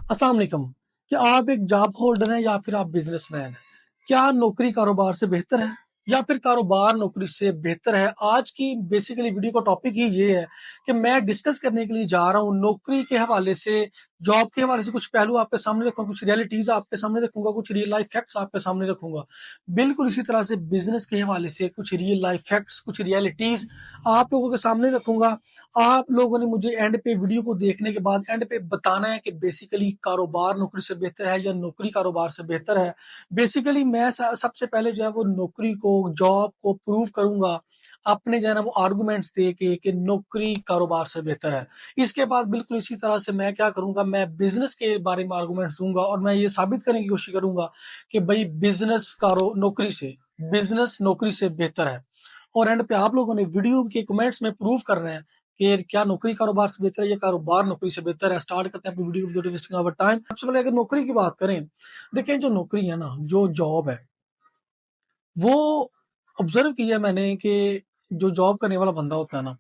अस्सलाम वालेकुम। क्या आप एक जॉब होल्डर हैं या फिर आप बिजनेसमैन हैं? क्या नौकरी कारोबार से बेहतर है या फिर कारोबार नौकरी से बेहतर है? आज की बेसिकली वीडियो का टॉपिक ही ये है कि मैं डिस्कस करने के लिए जा रहा हूँ नौकरी के हवाले से, जॉब के हवाले से कुछ पहलू आपके सामने रखूंगा, कुछ रियलिटीज आपके सामने रखूंगा, कुछ रियल लाइफ फैक्ट्स आपके सामने रखूंगा। बिल्कुल इसी तरह से बिजनेस के हवाले से कुछ रियल लाइफ फैक्ट्स, कुछ रियलिटीज आप लोगों के सामने रखूंगा। आप लोगों ने मुझे एंड पे वीडियो को देखने के बाद एंड पे बताना है कि बेसिकली कारोबार नौकरी से बेहतर है या नौकरी कारोबार से बेहतर है। बेसिकली मैं सबसे पहले जो है वो नौकरी को, जॉब को प्रूव करूंगा अपने जो है ना वो आर्गुमेंट्स दे के कि नौकरी कारोबार से बेहतर है। इसके बाद बिल्कुल इसी तरह से मैं क्या करूंगा, मैं बिजनेस के बारे में आर्गुमेंट्स दूंगा और मैं ये साबित करने की कोशिश करूंगा कि भाई बिजनेस नौकरी से बेहतर है। और एंड पे आप लोगों ने वीडियो के कमेंट्स में प्रूव कर रहे हैं कि क्या नौकरी कारोबार से बेहतर है या कारोबार नौकरी से बेहतर है। स्टार्ट करते हैं अपनी video without wasting our time. सबसे पहले अगर नौकरी की बात करें, देखें जो नौकरी है ना, जो जॉब है, वो ऑब्जर्व किया मैंने कि जो जॉब करने वाला बंदा होता है ना,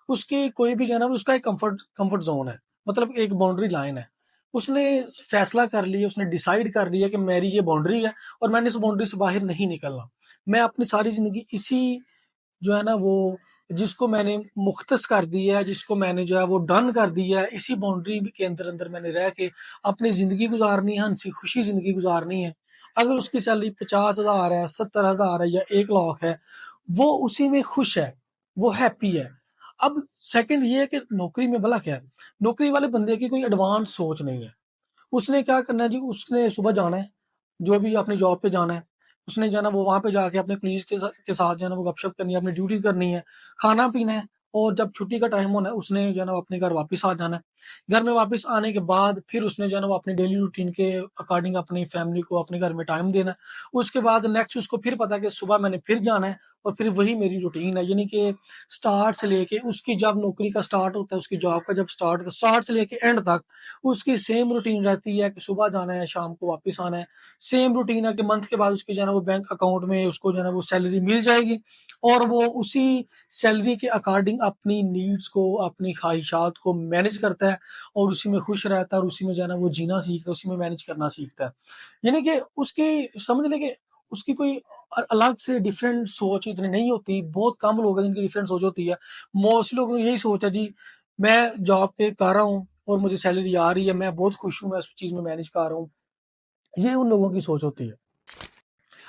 उसकी कोई भी जो है ना उसका एक कंफर्ट जोन है, मतलब एक बाउंड्री लाइन है। उसने फैसला कर लिया, उसने डिसाइड कर लिया कि मेरी ये बाउंड्री है और मैंने इस बाउंड्री से बाहर नहीं निकलना। मैं अपनी सारी जिंदगी इसी जो है ना वो, जिसको मैंने मुख्तस कर दिया है, जिसको मैंने जो है वो डन कर दिया है, इसी बाउंड्री के अंदर अंदर मैंने रह के अपनी जिंदगी गुजारनी है, हंसी खुशी जिंदगी गुजारनी है। अगर उसकी सैलरी 50,000 है, 70,000 है या 1 लाख है, वो उसी में खुश है, वो हैप्पी है। अब सेकंड ये है कि नौकरी में भला क्या है, नौकरी वाले बंदे की कोई एडवांस सोच नहीं है। उसने क्या करना है जी, उसने सुबह जाना है, जो भी अपनी जॉब पे जाना है, उसने जो है ना वो वहां पे जाके अपने कलीग के साथ जो है ना वो गपशप करनी है, अपनी ड्यूटी करनी है, खाना पीना है। और जब छुट्टी का टाइम होना है, उसने जो है ना वो अपने घर वापस आ जाना है। घर में वापस आने के बाद फिर उसने जो है ना वो अपनी डेली रूटीन के अकॉर्डिंग अपनी फैमिली को, अपने घर में टाइम देना है। उसके बाद नेक्स्ट उसको फिर पता है कि सुबह मैंने फिर जाना है और फिर वही मेरी रूटीन है। यानी कि स्टार्ट से लेके उसकी जब नौकरी का स्टार्ट होता है, उसकी जॉब का जब स्टार्ट होता है, स्टार्ट से लेके एंड तक उसकी सेम रूटीन रहती है कि सुबह जाना है, शाम को वापस आना है। सेम रूटीन है कि मंथ के बाद उसकी जो है ना वो बैंक अकाउंट में उसको जो है ना वो सैलरी मिल जाएगी और वो उसी सैलरी के अकॉर्डिंग अपनी नीड्स को, अपनी ख्वाहिशात को मैनेज करता है और उसी में खुश रहता है और उसी में जो है ना वो जीना सीखता है, उसी में मैनेज करना सीखता है। यानी कि उसकी समझ लें कि उसकी कोई अलग से डिफरेंट सोच इतनी नहीं होती। बहुत कम लोग हैं जिनकी डिफरेंट सोच होती है। मोस्ट लोगों की यही सोच है जी, मैं जॉब पे कर रहा हूँ और मुझे सैलरी आ रही है, मैं बहुत खुश हूँ, मैं उस चीज में मैनेज कर रहा हूँ। ये उन लोगों की सोच होती है।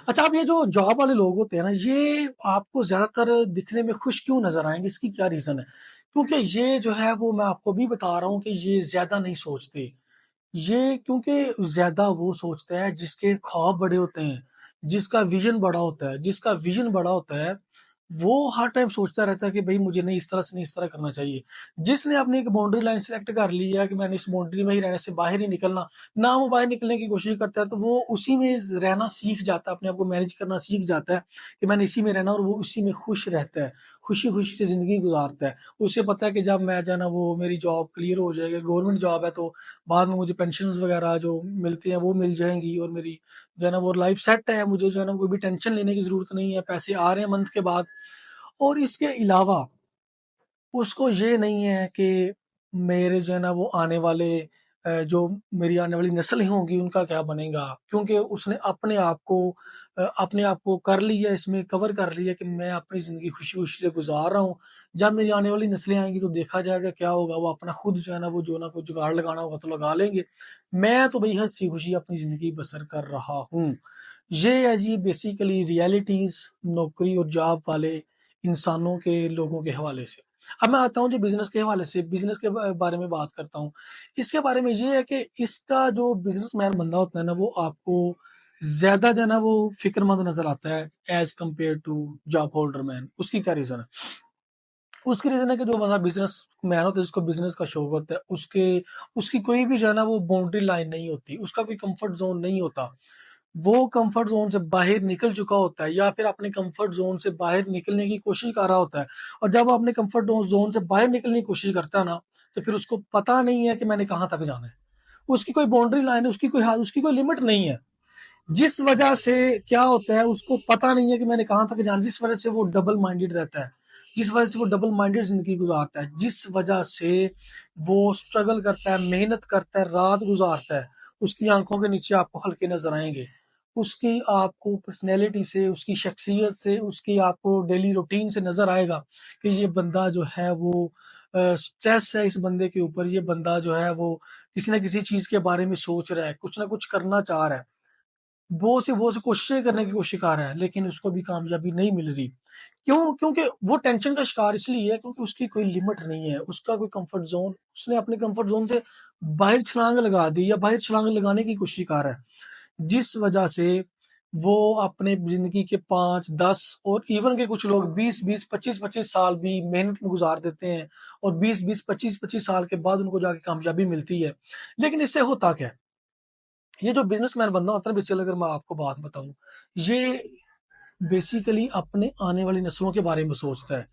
अच्छा, अब ये जो जॉब वाले लोग होते हैं ना, ये आपको ज्यादातर दिखने में खुश क्यों नजर आएंगे? इसकी क्या रीजन है? क्योंकि ये जो है वो मैं आपको भी बता रहा हूँ कि ये ज्यादा नहीं सोचते। ये क्योंकि ज्यादा वो सोचता है जिसके ख्वाब बड़े होते हैं, जिसका विजन बड़ा होता है, जिसका विजन बड़ा होता है, वो हर टाइम सोचता रहता है कि भाई मुझे नहीं इस तरह से, नहीं इस तरह करना चाहिए। जिसने अपनी एक बाउंड्री लाइन सेलेक्ट कर ली है कि मैंने इस बाउंड्री में ही रहने से बाहर ही निकलना, ना वो बाहर निकलने की कोशिश करता है, तो वो उसी में रहना सीख जाता है, अपने आप को मैनेज करना सीख जाता है कि मैंने इसी में रहना, और वो उसी में खुश रहता है, खुशी खुशी से जिंदगी गुजारता है। उसे पता है कि जब मैं जो है ना वो मेरी जॉब क्लियर हो जाएगी, गवर्नमेंट जॉब है, तो बाद में मुझे पेंशन वगैरह जो मिलती हैं वो मिल जाएंगी और मेरी जो है ना वो लाइफ सेट है। मुझे जो है ना कोई भी टेंशन लेने की जरूरत नहीं है, पैसे आ रहे हैं मंथ के बाद। और इसके अलावा उसको ये नहीं है कि मेरे जो है ना वो आने वाले जो मेरी आने वाली नस्लें होंगी उनका क्या बनेगा, क्योंकि उसने अपने आप को कर लिया, इसमें कवर कर लिया कि मैं अपनी जिंदगी खुशी खुशी से गुजार रहा हूँ। जब मेरी आने वाली नस्लें आएंगी तो देखा जाएगा क्या होगा, वो अपना खुद जो है ना वो जो ना कोई जुगाड़ लगाना होगा तो लगा लेंगे। मैं तो भाई हंसी खुशी अपनी जिंदगी बसर कर रहा हूँ। ये है जी बेसिकली रियलिटीज नौकरी और जॉब वाले इंसानों के, लोगों के हवाले से। अब मैं आता हूँ जो बिजनेस के हवाले से, बिजनेस के बारे में बात करता हूँ। इसके बारे में ये है कि इसका जो बिजनेसमैन बंदा होता है ना, वो आपको ज्यादा जो है ना वो फिक्रमंद नजर आता है as compared to job holder man. उसकी क्या रीजन है? उसकी रीजन है कि जो बंदा बिजनेस मैन होता है, जिसको बिजनेस का शौक होता है, उसकी कोई भी जो है ना वो बाउंड्री लाइन नहीं होती, उसका कोई कंफर्ट जोन नहीं होता। वो कंफर्ट जोन से बाहर निकल चुका होता है या फिर अपने कंफर्ट जोन से बाहर निकलने की कोशिश कर रहा होता है। और जब वो अपने कंफर्ट जोन से बाहर निकलने की कोशिश करता है ना, तो फिर उसको पता नहीं है कि मैंने कहाँ तक जाना है। उसकी कोई बाउंड्री लाइन है, उसकी कोई लिमिट नहीं है। जिस वजह से क्या होता है, उसको पता नहीं है कि मैंने कहाँ तक जाना, जिस वजह से वो डबल माइंडेड रहता है। جس وجہ سے وہ ڈبل مائنڈیڈ زندگی گزارتا ہے، جس وجہ سے وہ سٹرگل کرتا ہے، محنت کرتا ہے، رات گزارتا ہے، اس کی آنکھوں کے نیچے آپ کو ہلکے نظر آئیں گے، اس کی آپ کو پرسنالٹی سے، اس کی شخصیت سے، اس کی آپ کو ڈیلی روٹین سے نظر آئے گا کہ یہ بندہ جو ہے وہ سٹریس ہے اس بندے کے اوپر، یہ بندہ جو ہے وہ کسی نہ کسی چیز کے بارے میں سوچ رہا ہے، کچھ نہ کچھ کرنا چاہ رہا ہے، بہت سی کوششیں کرنے کی کوشش کر رہا ہے، لیکن اس کو بھی کامیابی نہیں مل رہی۔ کیوں؟ کیونکہ وہ ٹینشن کا شکار اس لیے ہے کیونکہ اس کی کوئی لمٹ نہیں ہے، اس کا کوئی کمفرٹ زون، اس نے اپنے کمفرٹ زون سے باہر چھلانگ لگا دی یا باہر چھلانگ لگانے کی کوشش کر رہا ہے، جس وجہ سے وہ اپنے زندگی کے 5 10 اور ایون کے کچھ لوگ 20 20 25 25 سال بھی محنت میں گزار دیتے ہیں، اور 20 20 25 25 سال کے بعد ان کو جا کے کامیابی ملتی ہے۔ لیکن اس سے ہوتا کیا ہے؟ یہ جو بزنس مین بندہ ہوتا ہے، بیسیکلی اگر میں آپ کو بات بتاؤں، یہ بیسیکلی اپنے آنے والی نسلوں کے بارے میں سوچتا ہے،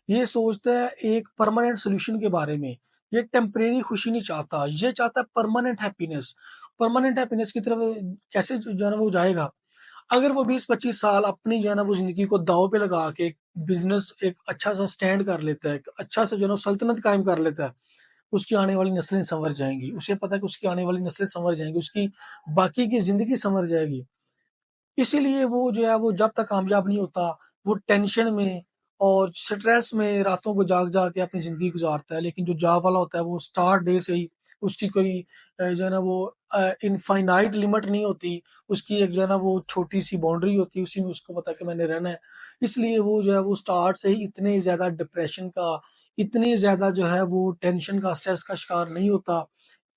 یہ سوچتا ہے ایک پرماننٹ سولوشن کے بارے میں، یہ ٹیمپریری خوشی نہیں چاہتا، یہ چاہتا ہے پرماننٹ ہیپینس۔ پرماننٹ ہیپینس کی طرف کیسے جو ہے نا وہ جائے گا؟ اگر وہ 20 25 سال اپنی جو ہے نا وہ زندگی کو داؤ پہ لگا کے ایک بزنس ایک اچھا سا سٹینڈ کر لیتا ہے، ایک اچھا سا جو ہے نا سلطنت قائم کر لیتا ہے، اس کی آنے والی نسلیں سنور جائیں گی، اسے پتہ ہے کہ اس کی آنے والی نسلیں سنور جائیں گی، اس کی باقی کی زندگی سنور جائے گی۔ اسی لیے وہ جو ہے وہ جب تک کامیاب نہیں ہوتا، وہ ٹینشن میں اور سٹریس میں راتوں کو جاگ جاگ کے اپنی زندگی گزارتا ہے۔ لیکن جو جاب والا ہوتا ہے وہ سٹارٹ ڈے سے ہی اس کی کوئی جو ہے نا وہ انفائنائٹ لمٹ نہیں ہوتی، اس کی ایک جو ہے نا وہ چھوٹی سی باؤنڈری ہوتی ہے، اسی میں اس کو پتا کہ میں نے رہنا ہے۔ اس لیے وہ جو ہے وہ سٹارٹ سے ہی اتنے زیادہ ڈپریشن کا، اتنے زیادہ جو ہے وہ ٹینشن کا، سٹریس کا شکار نہیں ہوتا،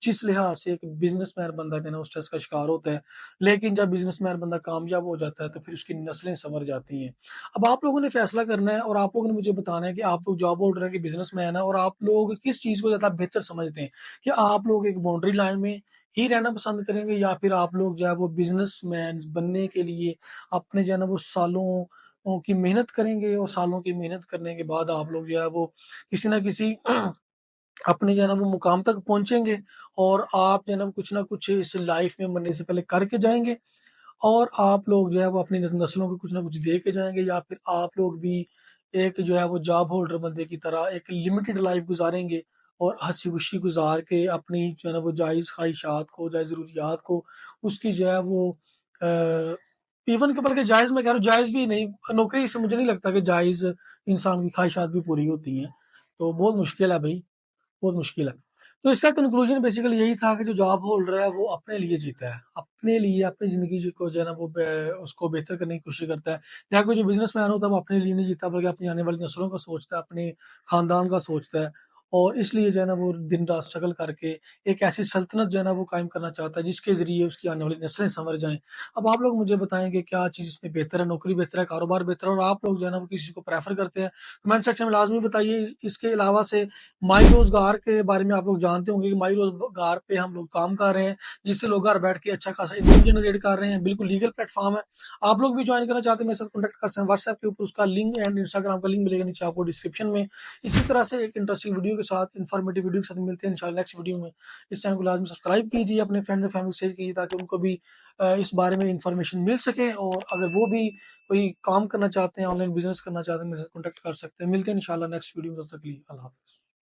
جس لحاظ سے ایک بزنس مین بندہ جو ہے نا وہ سٹریس کا شکار ہوتا ہے۔ لیکن جب بزنس مین بندہ کامیاب ہو جاتا ہے تو پھر اس کی نسلیں سنور جاتی ہیں۔ اب آپ لوگوں نے فیصلہ کرنا ہے، اور آپ لوگوں نے مجھے بتانا ہے کہ آپ لوگ جاب ہولڈر ہیں کہ بزنس مین ہے، اور آپ لوگ کس چیز کو زیادہ بہتر سمجھتے ہیں کہ آپ لوگ ایک باؤنڈری لائن میں ہی رہنا پسند کریں گے، یا پھر آپ لوگ جو ہے وہ بزنس مین بننے کے لیے اپنے جو ہے نا وہ سالوں کی محنت کریں گے، اور سالوں کی محنت کرنے کے بعد آپ لوگ جو ہے وہ کسی نہ کسی اپنے جو ہے نا وہ مقام تک پہنچیں گے، اور آپ جو ہے نا کچھ نہ کچھ اس لائف میں مرنے سے پہلے کر کے جائیں گے، اور آپ لوگ جو ہے وہ اپنی نسلوں کو کچھ نہ کچھ دے کے جائیں گے، یا پھر آپ لوگ بھی ایک جو ہے وہ جاب ہولڈر بندے کی طرح ایک لمیٹڈ لائف گزاریں گے، اور ہنسی خوشی گزار کے اپنی جو ہے نا وہ جائز خواہشات کو، جائز ضروریات کو، اس کی جو ہے وہ ایون کہ بلکہ جائز، میں کہہ رہا ہوں جائز بھی نہیں، نوکری سے مجھے نہیں لگتا کہ جائز انسان کی خواہشات بھی پوری ہوتی ہیں، تو بہت مشکل ہے بھائی، بہت مشکل ہے۔ تو اس کا کنکلوژن بیسیکلی یہی تھا کہ جو جاب ہولڈر ہے وہ اپنے لیے جیتا ہے، اپنے لیے اپنی زندگی کو جو ہے نا وہ اس کو بہتر کرنے کی کوشش کرتا ہے۔ جہاں کوئی جو بزنس مین ہوتا ہے وہ اپنے لیے نہیں جیتا، بلکہ اپنی آنے والی نسلوں کا سوچتا ہے، اپنے خاندان کا سوچتا ہے، اور اس لیے جو ہے نا وہ دن رات اسٹرگل کر کے ایک ایسی سلطنت جو ہے نا وہ قائم کرنا چاہتا ہے جس کے ذریعے اس کی آنے والی نسلیں سنور جائیں۔ اب آپ لوگ مجھے بتائیں کہ کیا چیز اس میں بہتر ہے، نوکری بہتر ہے، کاروبار بہتر ہے، اور آپ لوگ جو ہے نا وہ کسی کو پریفر کرتے ہیں؟ کمنٹ سیکشن میں لازمی بتائیے۔ اس کے علاوہ سے مائی روزگار کے بارے میں آپ لوگ جانتے ہوں گے کہ مائی روزگار پہ ہم لوگ کام کر رہے ہیں، جس سے لوگ گھر بیٹھ کے اچھا خاصا انکم جنریٹ کر رہے ہیں، بالکل لیگل پلیٹ فارم ہے۔ آپ لوگ بھی جوائن کرنا چاہتے ہیں، میرے ساتھ کانٹیکٹ کر سکتے ہیں واٹس ایپ کے اوپر، اس کا لنک اینڈ انسٹاگرام کا لنک ملے گا نیچے آپ کو ڈسکرپشن میں۔ اسی طرح سے ایک انٹرسٹنگ ویڈیو کے ساتھ، انفارمیٹیو ویڈیو کے ساتھ ملتے ہیں انشاءاللہ نیکسٹ ویڈیو میں۔ اس چینل کو لازمی سبسکرائب کیجیے، اپنے فرینڈ اور فیملی کو شیئر کیجیے تاکہ ان کو بھی اس بارے میں انفارمیشن مل سکے، اور اگر وہ بھی کوئی کام کرنا چاہتے ہیں، آن لائن بزنس کرنا چاہتے ہیں، میرے ساتھ کانٹیکٹ کر سکتے ہیں۔ ملتے ہیں انشاءاللہ نیکسٹ ویڈیو میں، تب تک کے لیے اللہ حافظ۔